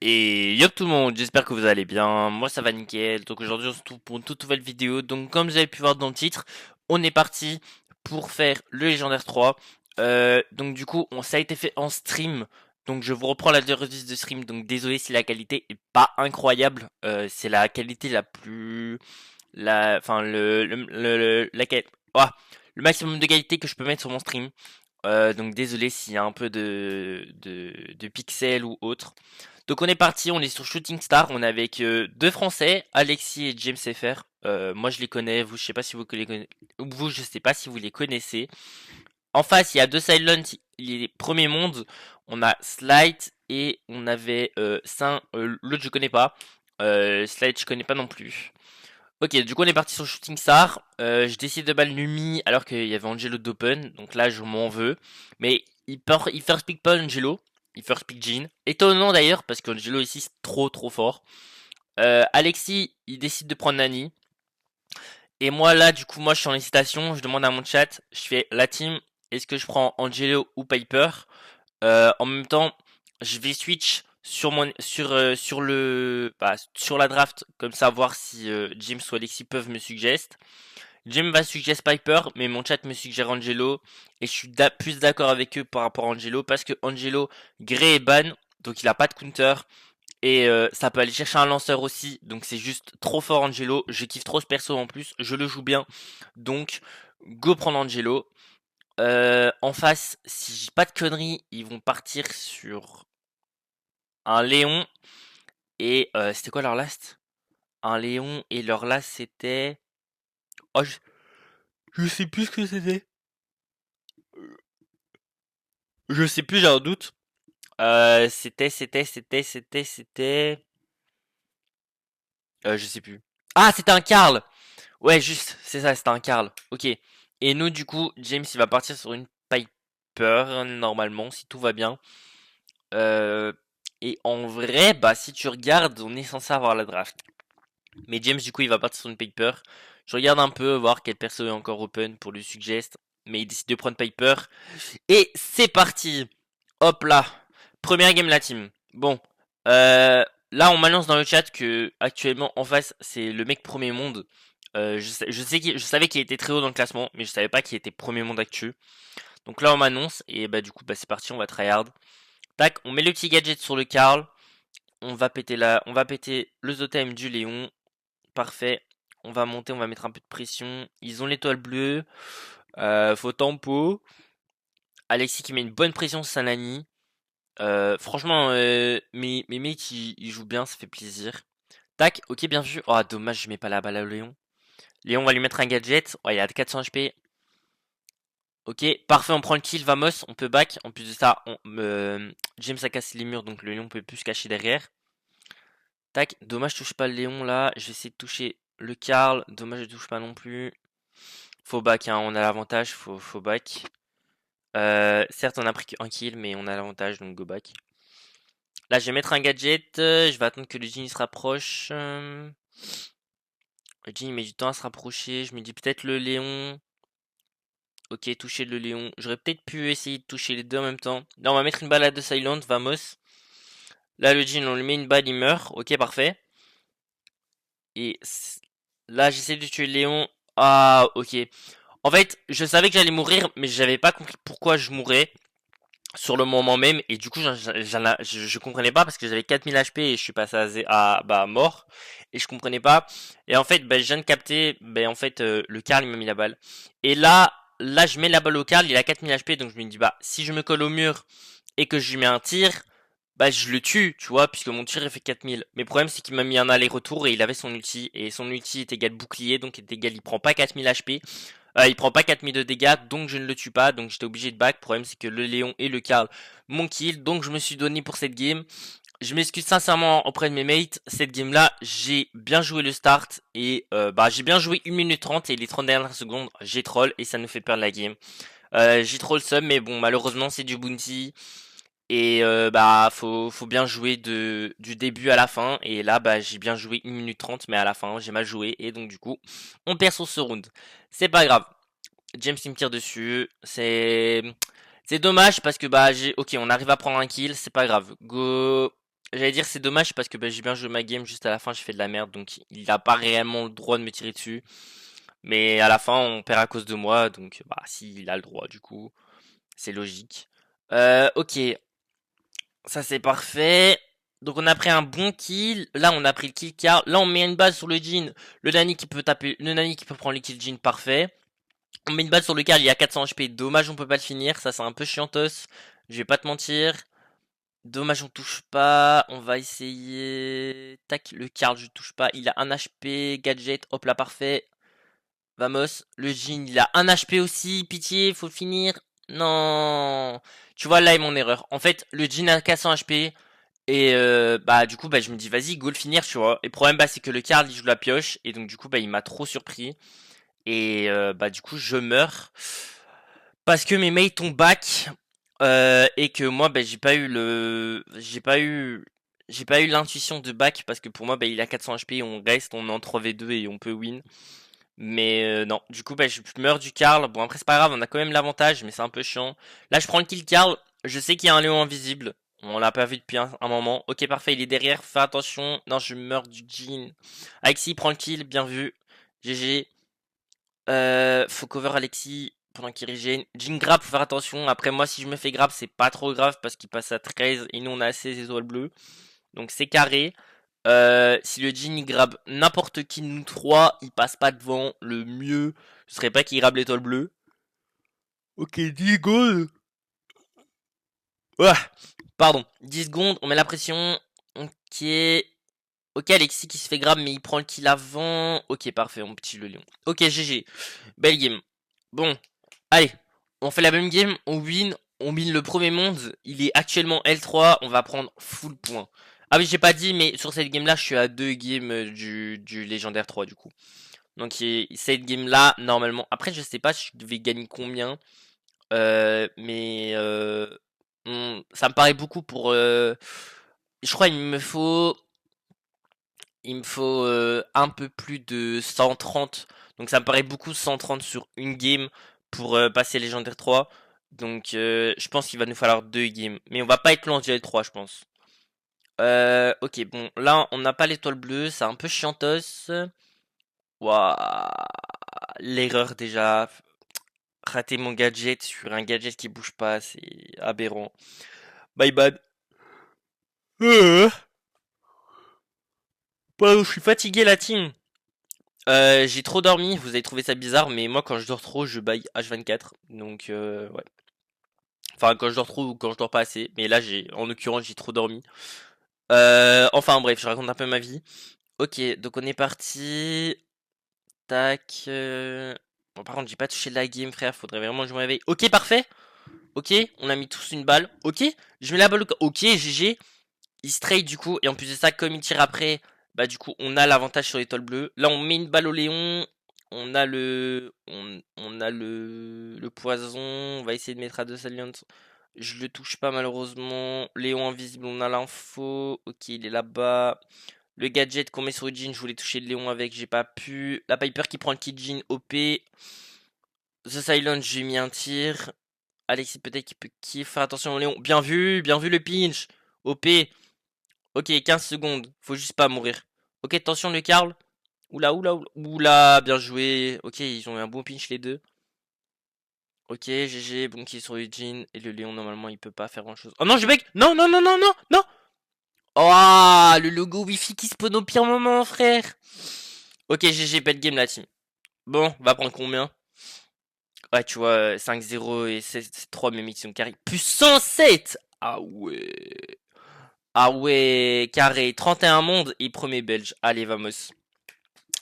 Et yop tout le monde, j'espère que vous allez bien, moi ça va nickel, donc aujourd'hui on se retrouve pour une toute nouvelle vidéo, donc comme vous avez pu voir dans le titre, on est parti pour faire le Légendaire 3, donc du coup ça a été fait en stream, donc je vous reprends la registre de stream, donc désolé si la qualité est pas incroyable, c'est la qualité la plus, enfin le maximum de qualité que je peux mettre sur mon stream, donc désolé s'il y a un peu de pixels ou autre. Donc on est parti, on est sur Shooting Star, on est avec deux Français, Alexis et James FR. Moi je les connais, vous je sais pas si vous je sais pas si vous les connaissez. En face il y a deux Silent, les premiers mondes, on a Slide et on avait Saint, l'autre je connais pas. Slide je connais pas non plus. Ok, du coup on est parti sur Shooting Star. Je décide de ban Numi alors qu'il y avait Angelo d'Open, donc là je m'en veux. Mais il first pick pas Angelo, il first pick Jean. Étonnant d'ailleurs parce qu'Angelo ici c'est trop fort. Alexis il décide de prendre Nani. Et moi là du coup moi je suis en hésitation, je demande à mon chat, je fais la team, est-ce que je prends Angelo ou Piper? En même temps, je vais switch sur la draft comme ça voir si James ou Alexis peuvent me suggest. James va suggest Piper, mais mon chat me suggère Angelo et je suis plus d'accord avec eux par rapport à Angelo parce que Angelo Grey est ban, donc il a pas de counter et ça peut aller chercher un lanceur aussi, donc c'est juste trop fort Angelo. Je kiffe trop ce perso en plus, je le joue bien, donc go prendre Angelo. En face, si j'ai pas de conneries, ils vont partir sur un Léon et c'était quoi leur last? Un Léon et leur last c'était... Oh, je sais plus ce que c'était. Je sais plus, j'ai un doute. C'était... je sais plus. Ah, c'était un Karl. Ouais, juste, c'est ça, c'était un Karl. Ok. Et nous, du coup, James, il va partir sur une Piper, normalement, si tout va bien. Euh, et en vrai, bah, si tu regardes, on est censé avoir la draft. Mais James, du coup, il va partir sur une Piper. Je regarde un peu, voir quel perso est encore open pour lui suggest. Mais il décide de prendre Piper. Et c'est parti. Hop là. Première game la team. Bon. Euh, Là, on m'annonce dans le chat que actuellement en face, c'est le mec premier monde. Je savais qu'il était très haut dans le classement, mais je savais pas qu'il était premier monde actuel. Donc là, on m'annonce. Et bah, du coup, bah, c'est parti, on va tryhard. Tac, on met le petit gadget sur le Karl. On va péter le Zotaim du Léon. Parfait. On va monter, on va mettre un peu de pression. Ils ont l'étoile bleue. Faut tempo. Alexis qui met une bonne pression sur Sanani. Franchement, mes mates ils jouent bien, ça fait plaisir. Tac, ok, bien vu. Oh, dommage, je mets pas la balle à Léon. Léon va lui mettre un gadget. Oh, il a 400 HP. Ok, parfait, on prend le kill, vamos, on peut back. En plus de ça, James a cassé les murs, donc le Léon peut plus se cacher derrière. Tac, dommage, je touche pas le Léon là. Je vais essayer de toucher le Karl. Dommage, je touche pas non plus. Faut back, hein, on a l'avantage, faut back. Certes, on a pris un kill, mais on a l'avantage, donc go back. Là, je vais mettre un gadget. Je vais attendre que le Jin se rapproche. Le Jin met du temps à se rapprocher. Je me dis peut-être le Léon. Ok, toucher le Léon. J'aurais peut-être pu essayer de toucher les deux en même temps. Là, on va mettre une balade de Silent, vamos. Là, le Jin, on lui met une balle, il meurt. Ok, parfait. Et là, j'essaie de tuer le Léon. Ah, ok. En fait, je savais que j'allais mourir, mais j'avais pas compris pourquoi je mourrais sur le moment même. Et du coup, je comprenais pas parce que j'avais 4000 HP et je suis passé bah, mort. Et je comprenais pas. Et en fait, bah, je viens de capter, bah, en fait, le Karl, il m'a mis la balle. Et là, je mets la balle au Karl, il a 4000 HP, donc je me dis, bah, si je me colle au mur et que je lui mets un tir, bah, je le tue, tu vois, puisque mon tir, il fait 4000. Mais le problème, c'est qu'il m'a mis un aller-retour et il avait son ulti. Et son ulti est égal bouclier, donc est égal, il prend pas 4000 HP. Il prend pas 4000 de dégâts, donc je ne le tue pas, donc j'étais obligé de back. Le problème, c'est que le Léon et le Karl m'ont kill, donc je me suis donné pour cette game. Je m'excuse sincèrement auprès de mes mates. Cette game-là, j'ai bien joué le start et bah j'ai bien joué 1 minute 30 et les 30 dernières secondes, j'ai troll et ça nous fait perdre la game. J'ai troll sum, mais bon, malheureusement, c'est du bounty. Et bah faut bien jouer du début à la fin. Et là bah j'ai bien joué 1 minute 30 mais à la fin j'ai mal joué. Et donc du coup on perd sur ce round. C'est pas grave. James il me tire dessus. C'est dommage parce que bah j'ai. Ok, on arrive à prendre un kill, c'est pas grave. Go. J'allais dire c'est dommage parce que bah, j'ai bien joué ma game, juste à la fin j'ai fait de la merde, donc il n'a pas réellement le droit de me tirer dessus. Mais à la fin on perd à cause de moi, donc bah si il a le droit du coup, c'est logique. Ok, ça c'est parfait. Donc on a pris un bon kill. Là on a pris le kill car là on met une base sur le Jhin. Le Nani qui peut taper, le Nani qui peut prendre le kill Jhin, parfait. On met une balle sur le Karl, il y a 400 HP. Dommage, on peut pas le finir. Ça, c'est un peu chiantos. Je vais pas te mentir. Dommage, on touche pas. On va essayer. Tac, le Karl, je touche pas. Il a 1 HP. Gadget, hop là, parfait. Vamos. Le Jhin, il a 1 HP aussi. Pitié, faut finir. Non. Tu vois, là est mon erreur. En fait, le Jhin a 400 HP. Et bah du coup bah je me dis vas-y go le finir tu vois. Et le problème bah c'est que le Karl il joue la pioche et donc du coup bah il m'a trop surpris. Et bah du coup je meurs parce que mes mates ont back et que moi bah, j'ai pas eu l'intuition de back parce que pour moi bah, il a 400 HP, on reste, on est en 3v2 et on peut win. Mais non, du coup bah, je meurs du Karl. Bon après c'est pas grave, on a quand même l'avantage mais c'est un peu chiant. Là je prends le kill Karl, je sais qu'il y a un Léon invisible. On l'a pas vu depuis un moment. Ok parfait, il est derrière, fais attention. Non je meurs du Jhin. Alexis prend le kill, bien vu. GG. Faut cover Alexis pendant qu'il régène. Jhin grab, faut faire attention. Après, moi, si je me fais grab, c'est pas trop grave parce qu'il passe à 13 et nous on a assez étoiles bleues. Donc c'est carré. Si le Jhin il grab n'importe qui de nous trois, il passe pas devant. Le mieux, ce serait pas qu'il grab l'étoile bleue. Ok, 10 secondes. Ouah, pardon, 10 secondes, on met la pression. Ok. Ok, Alexis qui se fait grab, mais il prend le kill avant. Ok, parfait, on petit le lion. Ok, GG. Belle game. Bon, allez, on fait la même game, on win le premier monde, il est actuellement L3, on va prendre full point. Ah oui, j'ai pas dit, mais sur cette game là, je suis à 2 games du légendaire 3 du coup. Donc cette game là, normalement, après je sais pas si je devais gagner combien, mais ça me paraît beaucoup pour... je crois il me faut un peu plus de 130. Donc ça me paraît beaucoup 130 sur une game pour passer légendaire 3. Donc je pense qu'il va nous falloir 2 games. Mais on va pas être loin du L3 je pense. Ok bon là on n'a pas l'étoile bleue. C'est un peu chiantos. Waouh. L'erreur déjà. Rater mon gadget sur un gadget qui bouge pas. C'est aberrant. Bye bad. Pardon, je suis fatigué la team. J'ai trop dormi, vous avez trouvé ça bizarre, mais moi quand je dors trop, je baille H24. Donc ouais. Enfin quand je dors trop ou quand je dors pas assez. Mais là en l'occurrence j'ai trop dormi. Enfin bref, je raconte un peu ma vie. Ok, donc on est parti. Tac. Bon par contre j'ai pas touché la game frère, faudrait vraiment que je me réveille. Ok parfait. Ok, on a mis tous une balle. Ok, je mets la balle au... Ok, GG. Il straight du coup. Et en plus de ça, comme il tire après, bah du coup on a l'avantage sur l'étoile bleue. Là on met une balle au Léon. On a le poison. On va essayer de mettre à 2 Alliance. Je le touche pas malheureusement. Léon invisible, on a l'info. Ok, il est là-bas. Le gadget qu'on met sur le Jhin, je voulais toucher le Léon avec, j'ai pas pu. La Piper qui prend le kit Jhin OP. The Silence, j'ai mis un tir. Alexis peut-être qu'il peut faire attention au Léon. Bien vu le pinch. OP. Ok, 15 secondes. Faut juste pas mourir. Ok, attention le Karl. Oula, oula, oula. Oula, bien joué. Ok, ils ont eu un bon pinch les deux. Ok, GG, bon qui est sur Eugene. Et le Léon, normalement, il peut pas faire grand chose. Oh non, je bug. Non, non, non, non, non, non. Oh, le logo Wi-Fi qui spawn au pire moment, frère. Ok, GG, pas de game la team. Bon, va prendre combien? Ouais, tu vois, 5-0 et 3 même ils sont carré. Plus 107. Ah ouais. Ah ouais, carré. 31 mondes et premier belge. Allez, vamos.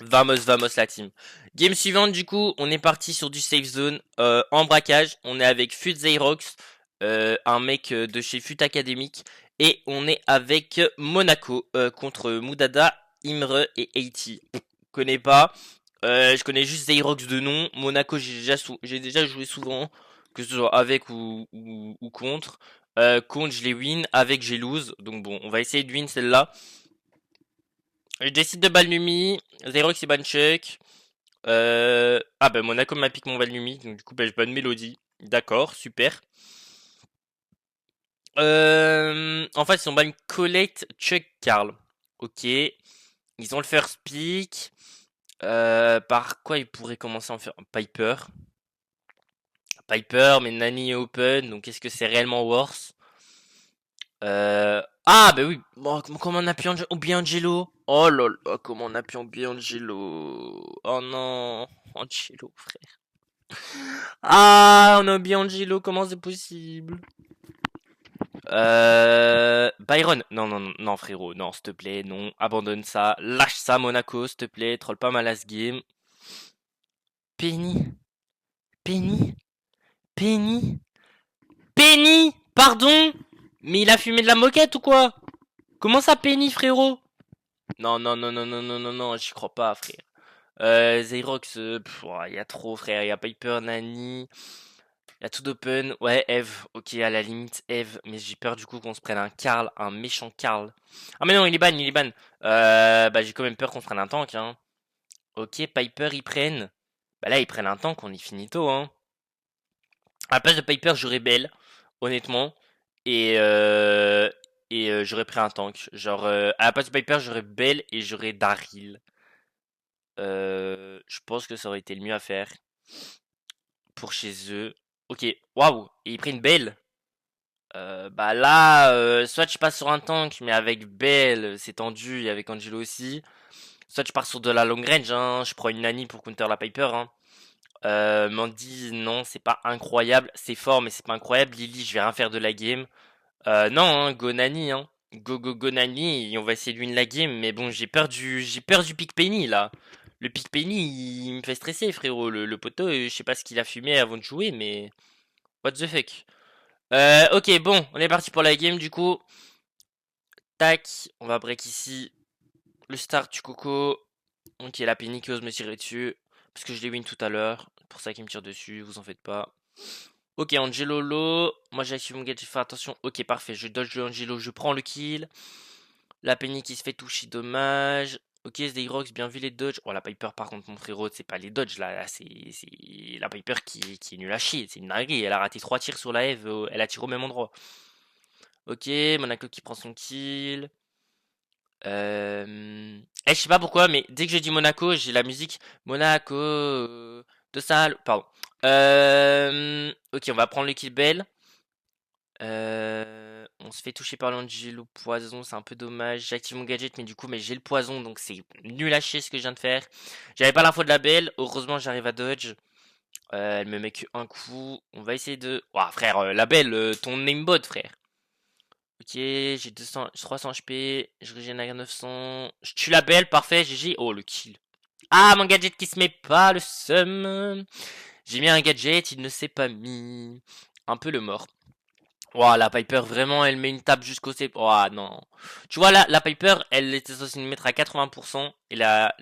Vamos, vamos la team. Game suivante, du coup, on est parti sur du safe zone en braquage. On est avec Fut Zayrox, un mec de chez Fut Academic. Et on est avec Monaco contre Moudada, Imre et Haiti. Connais pas. Je connais juste Zayrox de nom. Monaco, j'ai déjà joué souvent, que ce soit avec ou contre. Contre, je les win. Avec, j'ai lose. Donc bon, on va essayer de win celle-là. Je décide de Balnumi. Zayrox et Banchek. Ah bah Monaco m'a piqué mon Valnumi, donc du coup bah, je bonne mélodie. D'accord, super. En fait, ils ont ban Collect Chuck Carl. Ok. Ils ont le first pick. Par quoi ils pourraient commencer à en faire Piper. Piper, mais Nani est open, donc est-ce que c'est réellement worse? Ah, bah oui, bon, comment on a pu Obiangelo? Oh là là, comment on a pu Obiangelo? Oh non, Angelo, frère. Ah, on a Obiangelo, comment c'est possible? Byron, non, non, non, non, frérot, non, s'il te plaît, non, abandonne ça, lâche ça, Monaco, s'il te plaît, troll pas mal à ce game. Penny, Penny, Penny, Penny, pardon? Mais il a fumé de la moquette ou quoi? Comment ça, Penny, frérot? Non, non, non, non, non, non, non, non, j'y crois pas, frère. Xerox, il y a trop, frère. Il y a Piper, Nani. Il y a tout d'open. Ouais, Eve. Ok, à la limite, Eve. Mais j'ai peur du coup qu'on se prenne un Karl, un méchant Karl. Ah, mais non, il est ban, il est ban. Bah, j'ai quand même peur qu'on se prenne un tank, hein. Ok, Piper, ils prennent. Bah là, ils prennent un tank, on est finito, hein. À la place de Piper, j'aurais Belle, honnêtement. Et, j'aurais pris un tank. Genre, à la place de Piper, j'aurais Belle et j'aurais Daryl. Je pense que ça aurait été le mieux à faire pour chez eux. Ok, waouh, et ils prennent Belle. Bah là, soit je passe sur un tank, mais avec Belle, c'est tendu, et avec Angelo aussi. Soit je pars sur de la long range, hein. Je prends une Nani pour counter la Piper, hein. Mandy, non, c'est pas incroyable. C'est fort, mais c'est pas incroyable. Lily, je vais rien faire de la game. Non, hein, go Nani, hein. Go go go Nani, et on va essayer de win la game, mais bon, j'ai peur du pick Penny là. Le pick Penny, il me fait stresser, frérot. Le poteau, je sais pas ce qu'il a fumé avant de jouer, mais what the fuck. Ok, bon, on est parti pour la game du coup. Tac, on va break ici. Le start du coco. Ok, la Penny qui ose me tirer dessus. Parce que je l'ai win tout à l'heure. C'est pour ça qu'il me tire dessus, vous en faites pas. Ok, Angelo low. Moi j'active mon gadget, fais attention. Ok, parfait. Je dodge le Angelo, je prends le kill. La Penny qui se fait toucher, dommage. Ok, Sdayrox, bien vu les dodges. Oh, la Piper, par contre, mon frérot, c'est pas les dodges là. Là, c'est la Piper qui est nulle à chier. C'est une dinguerie. Elle a raté 3 tirs sur la Eve. Elle a tiré au même endroit. Ok, Monaco qui prend son kill. Je sais pas pourquoi, mais dès que je dis Monaco, j'ai la musique Monaco de salle. Pardon. Ok, on va prendre le kill bell. On se fait toucher par l'Angelo poison, c'est un peu dommage. J'active mon gadget, mais du coup, mais j'ai le poison, donc c'est nul à chier ce que je viens de faire. J'avais pas l'info de la belle, heureusement j'arrive à dodge. Elle me met que un coup. On va essayer de. Ouah, frère, la belle, ton namebot, frère. Ok, j'ai 200, 300 HP, je régène à 900. Je tue la belle, parfait, GG. Oh, le kill. Ah, mon gadget qui se met pas, le seum. J'ai mis un gadget, il ne s'est pas mis. Un peu le mort. Ouah, la Piper, vraiment, elle met une tape jusqu'au C. Ouah, non. Tu vois, la Piper, elle était censée me mettre à 80%. Et la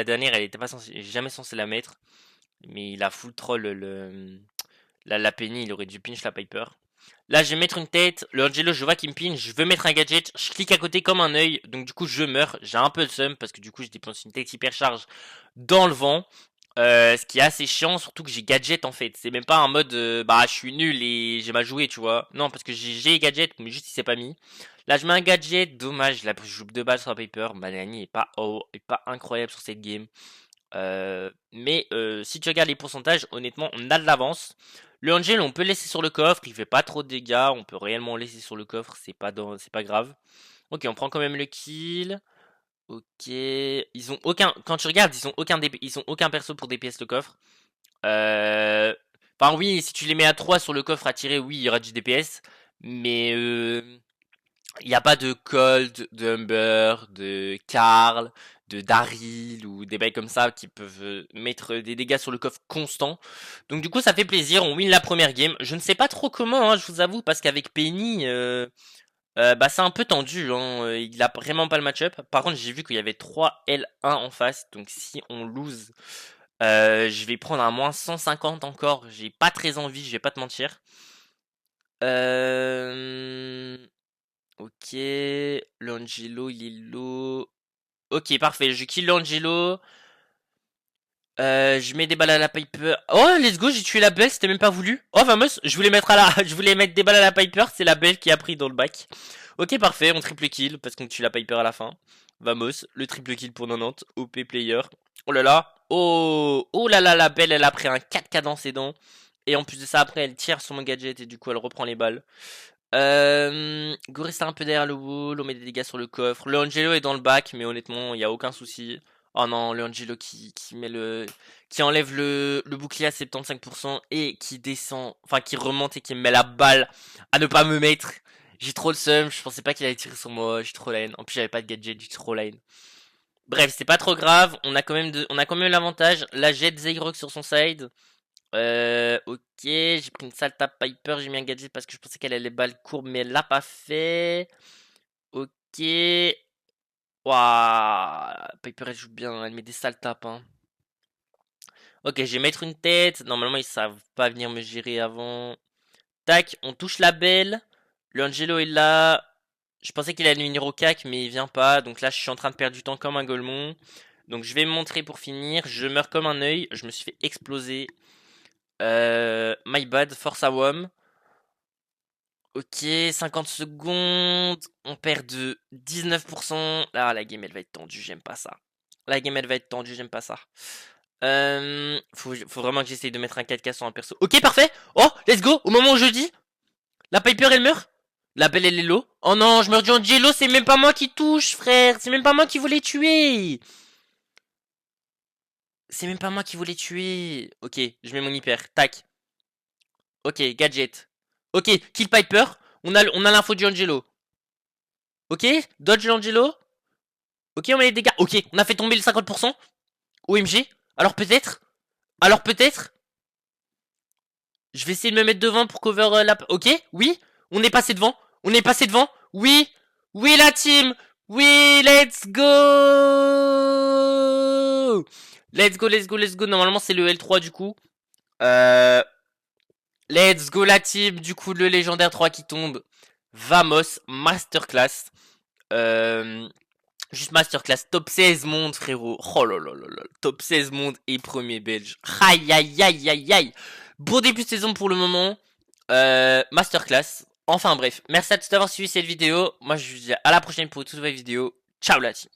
dernière, elle était pas censée, jamais censée la mettre. Mais il a full troll la Penny, il aurait dû pinch la Piper. Là, je vais mettre une tête. Le Angelo, je vois qu'il me pinch. Je veux mettre un gadget. Je clique à côté comme un œil. Donc, du coup, je meurs. J'ai un peu de seum parce que du coup, je dépense une tête hyper charge dans le vent. Ce qui est assez chiant, surtout que j'ai gadget en fait. C'est même pas un mode bah je suis nul et j'ai mal joué, tu vois. Non, parce que j'ai gadget, mais juste il s'est pas mis. Là, je mets un gadget, dommage, là, je joue 2 balles sur la paper. Banani est pas est pas incroyable sur cette game. Mais si tu regardes les pourcentages, honnêtement, on a de l'avance. Le Angel, on peut laisser sur le coffre, il fait pas trop de dégâts, on peut réellement laisser sur le coffre, c'est pas grave. Ok, on prend quand même le kill. Ok, ils ont aucun. Quand tu regardes, ils ont aucun perso pour DPS le coffre. Enfin oui, si tu les mets à 3 sur le coffre à tirer, oui, il y aura du DPS, mais il n'y a pas de Cold, de Humber, de Karl, de Daryl ou des bails comme ça qui peuvent mettre des dégâts sur le coffre constant. Donc du coup, ça fait plaisir. On win la première game. Je ne sais pas trop comment, hein, je vous avoue, parce qu'avec Penny, bah c'est un peu tendu. Hein. Il a vraiment pas le match-up. Par contre, j'ai vu qu'il y avait 3 L1 en face. Donc si on lose, je vais prendre un moins 150 encore. J'ai pas très envie, je vais pas te mentir. Euh... Ok, l'Angelo, il est low. Ok, parfait, je kill l'Angelo. Je mets des balles à la Piper. Oh, let's go, j'ai tué la belle, c'était même pas voulu. Oh, vamos, je voulais mettre je voulais mettre des balles à la Piper, c'est la belle qui a pris dans le bac. Ok, parfait, on triple kill parce qu'on tue la Piper à la fin. Vamos, le triple kill pour 90, OP player. Oh là là, oh là là, la belle, elle a pris un 4K dans ses dents. Et en plus de ça, après, elle tire sur mon gadget et du coup, elle reprend les balles. Go rester un peu derrière le wall, on met des dégâts sur le coffre. Le Angelo est dans le bac, mais honnêtement, il n'y a aucun souci. Oh non, le Angelo qui met qui enlève le bouclier à 75% et qui descend, enfin qui remonte et qui me met la balle à ne pas me mettre. J'ai trop le seum, je pensais pas qu'il allait tirer sur moi, j'ai trop la haine. En plus, j'avais pas de gadget, j'ai trop la haine. Bref, c'est pas trop grave, on a quand même l'avantage. La jette Zayrock sur son side. Ok, j'ai pris une sale tape Piper, j'ai mis un gadget parce que je pensais qu'elle allait balle courbe, mais elle l'a pas fait. Ok. Waouh, Piper elle joue bien, elle met des sales tapes, hein. Ok, je vais mettre une tête. Normalement, ils savent pas venir me gérer avant. Tac, on touche la belle. Le Angelo est là. Je pensais qu'il allait venir au cac, mais il vient pas. Donc là, je suis en train de perdre du temps comme un golemon. Donc je vais me montrer pour finir. Je meurs comme un œil. Je me suis fait exploser. My bad, force à WOM. Ok, 50 secondes. On perd de 19%. Ah, la game elle va être tendue, j'aime pas ça. La game elle va être tendue, j'aime pas ça. Faut vraiment que j'essaye de mettre un 4K sur un perso. Ok, parfait. Oh, let's go. Au moment où je dis, la Piper elle meurt. La belle elle est low. Oh non, je meurs du Angelo, c'est même pas moi qui touche, frère. C'est même pas moi qui voulais tuer. C'est même pas moi qui voulais tuer. Ok, je mets mon hyper. Tac. Ok, gadget. Ok, kill Piper. On a l'info du Angelo. Ok, dodge l'Angelo. Ok, on met les dégâts. Ok, on a fait tomber le 50%. OMG. Alors peut-être. Alors peut-être. Je vais essayer de me mettre devant pour cover la... Ok, oui. On est passé devant. On est passé devant. Oui. Oui, la team. Oui, let's go. Let's go, let's go, let's go. Normalement, c'est le L3 du coup. Euh... Let's go, la team. Du coup, le légendaire 3 qui tombe. Vamos, masterclass. Euh... Juste masterclass, top 16 monde, frérot. Oh là là là là, top 16 monde et premier belge. Aïe aïe aïe aïe aïe. Beau début de saison pour le moment. Masterclass. Enfin bref, merci à tous d'avoir suivi cette vidéo. Moi je vous dis à la prochaine pour une toute nouvelle vidéo. Ciao la team.